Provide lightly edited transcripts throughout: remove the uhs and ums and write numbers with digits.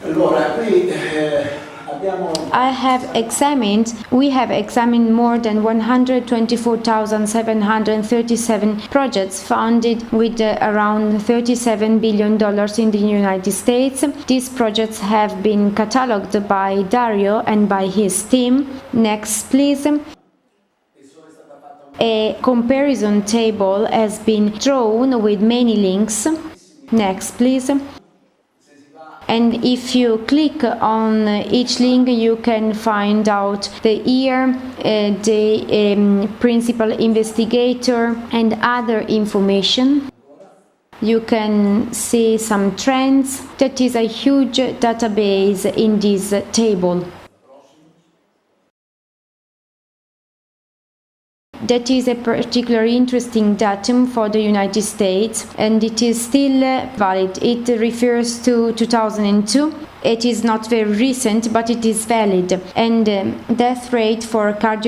We have examined more than 124,737 projects funded with around $37 billion in the United States. These projects have been catalogued by Dario and by his team. Next, please. A comparison table has been drawn with many links. Next, please. And if you click on each link, you can find out the year, the principal investigator, and other information. You can see some trends. That is a huge database in this table. That is a particularly interesting datum for the United States, and it is still valid. It refers to 2002. It is not very recent, but it is valid. And death rate for heart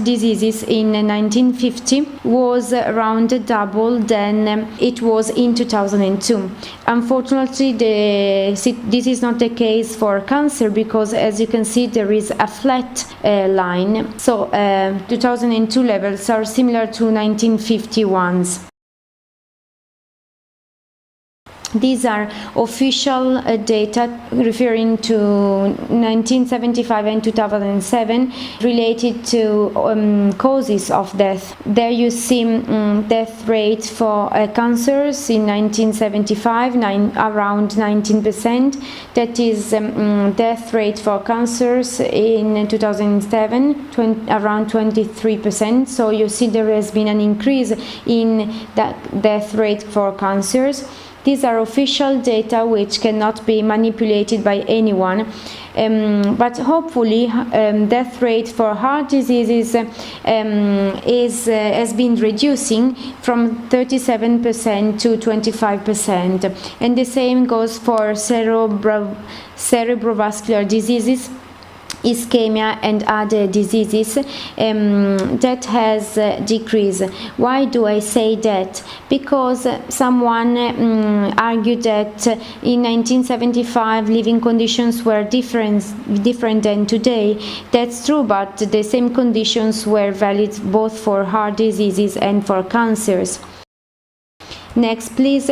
diseases in 1950 was around double than it was in 2002. Unfortunately, this is not the case for cancer, because as you can see, there is a flat line. So 2002 levels are similar to 1950 ones. These are official data referring to 1975 and 2007 related to causes of death. There you see death rate for cancers in 1975, around 19%. That is death rate for cancers in 2007, around 23%. So you see there has been an increase in that death rate for cancers. These are official data which cannot be manipulated by anyone, but hopefully death rate for heart diseases has been reducing from 37% to 25%, and the same goes for cerebrovascular diseases, ischemia, and other diseases. That has decreased. Why do I say that? Because someone argued that in 1975 living conditions were different than today. That's true, but the same conditions were valid both for heart diseases and for cancers. Next, please.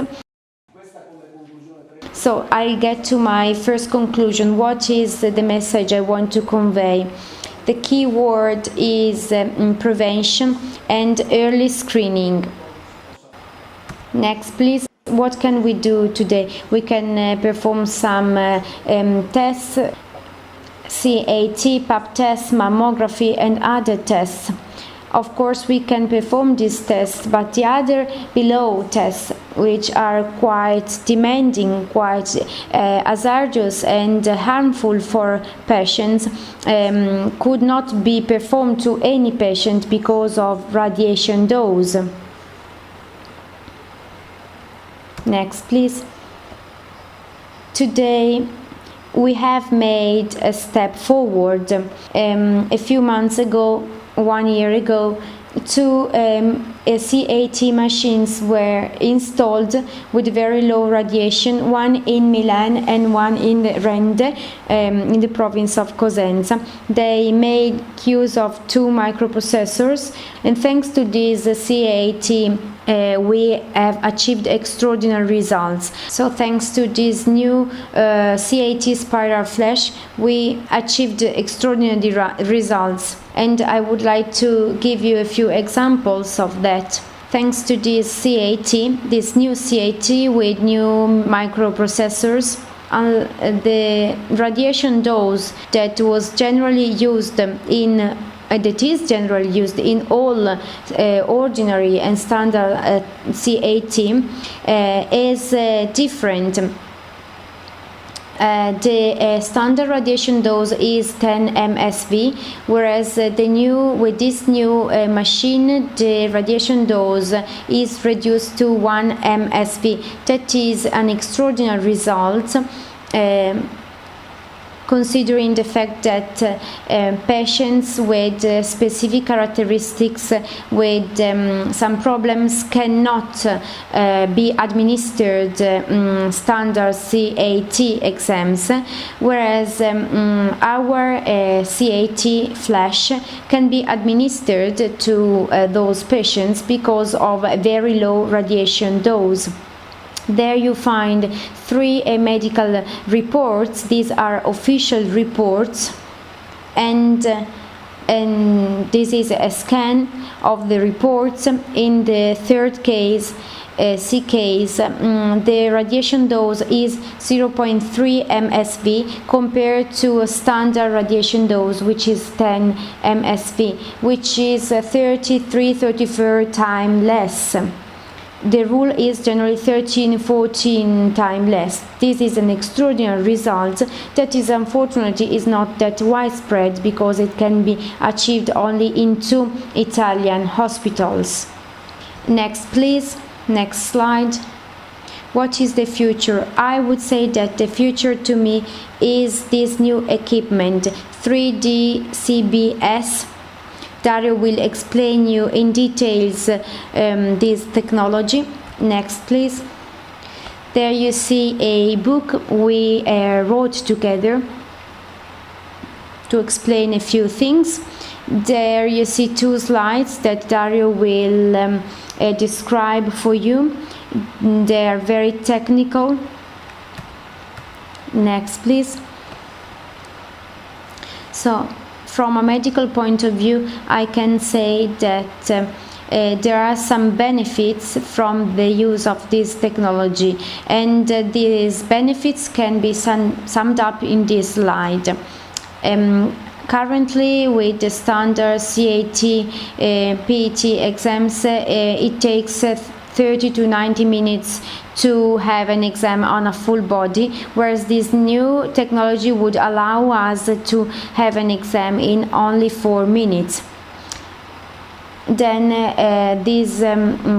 So I get to my first conclusion. What is the message I want to convey? The key word is prevention and early screening. Next, please. What can we do today? We can perform some tests, CAT, pap tests, mammography, and other tests. Of course, we can perform these tests, but the other below tests, which are quite demanding, quite hazardous and harmful for patients, could not be performed to any patient because of radiation dose. Next, please. Today, we have made a step forward. A few months ago, 1 year ago, two CAT machines were installed with very low radiation, one in Milan and one in Rende, in the province of Cosenza. They made use of two microprocessors, and thanks to this CAT we have achieved extraordinary results. So thanks to this new CAT spiral flash, we achieved extraordinary results, and I would like to give you a few examples of that. Thanks to this new CAT with new microprocessors, the radiation dose that is generally used in all ordinary and standard CAT is different. The standard radiation dose is 10 MSV, whereas with this new machine, the radiation dose is reduced to 1 MSV. That is an extraordinary result, considering the fact that patients with specific characteristics with some problems cannot be administered standard CAT exams, whereas our CAT flash can be administered to those patients because of a very low radiation dose. There you find 3 medical reports. These are official reports, and this is a scan of the reports. In the third case, C case, the radiation dose is 0.3 MSV compared to a standard radiation dose, which is 10 MSV, which is 33-34 times less. The rule is generally 13-14 times less. This is an extraordinary result that is unfortunately is not that widespread because it can be achieved only in 2 Italian hospitals. Next please, next slide. What is the future? I would say that the future to me is this new equipment, 3D CBS. Dario will explain you in details this technology. Next please. There you see a book we wrote together to explain a few things. There you see 2 slides that Dario will describe for you. They are very technical. Next please. So from a medical point of view, I can say that there are some benefits from the use of this technology, and these benefits can be summed up in this slide. Currently, with the standard CAT PET exams, it takes 30 to 90 minutes to have an exam on a full body, whereas this new technology would allow us to have an exam in only 4 minutes. Then this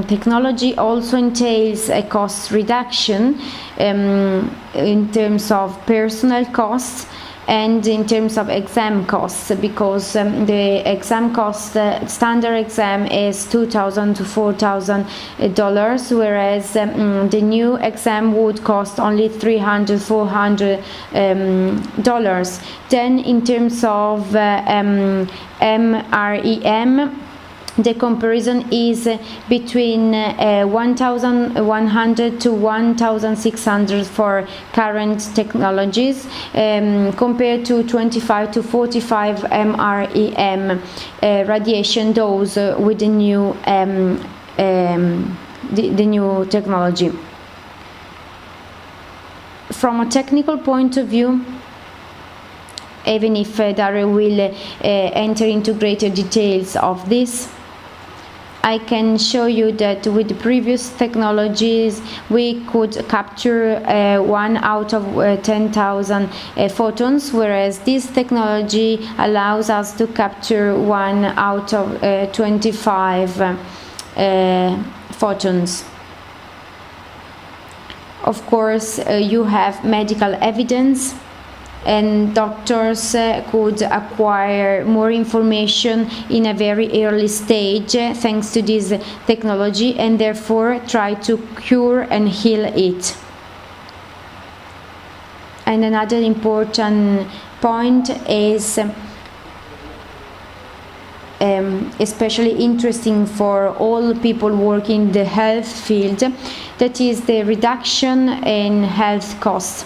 technology also entails a cost reduction in terms of personnel costs and in terms of exam costs, because the exam cost, standard exam is $2,000 to $4,000, whereas the new exam would cost only $300, $400. Then in terms of MREM, the comparison is between 1,100 to 1,600 for current technologies, compared to 25 to 45 MREM radiation dose with the new the new technology. From a technical point of view, even if Dario will enter into greater details of this, I can show you that with the previous technologies we could capture 1 out of 10,000 photons, whereas this technology allows us to capture 1 out of 25 photons. Of course, you have medical evidence, and doctors could acquire more information in a very early stage thanks to this technology, and therefore try to cure and heal it. And another important point is especially interesting for all people working in the health field, that is the reduction in health costs.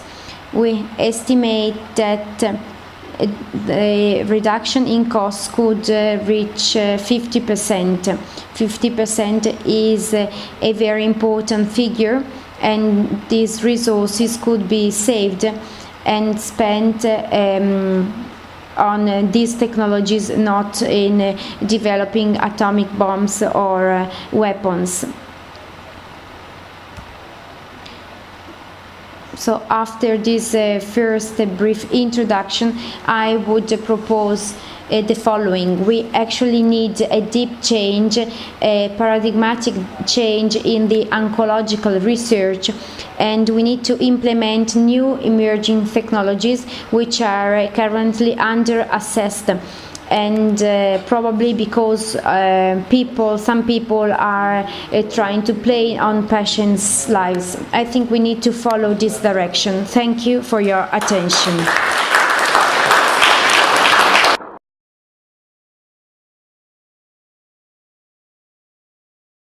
We estimate that the reduction in costs could reach 50%. 50% is a very important figure, and these resources could be saved and spent on these technologies, not in developing atomic bombs or weapons. So after this first brief introduction, I would propose the following: we actually need a deep change, a paradigmatic change in the oncological research, and we need to implement new emerging technologies which are currently under assessed, and probably because some people are trying to play on patients' lives. I think we need to follow this direction. Thank you for your attention.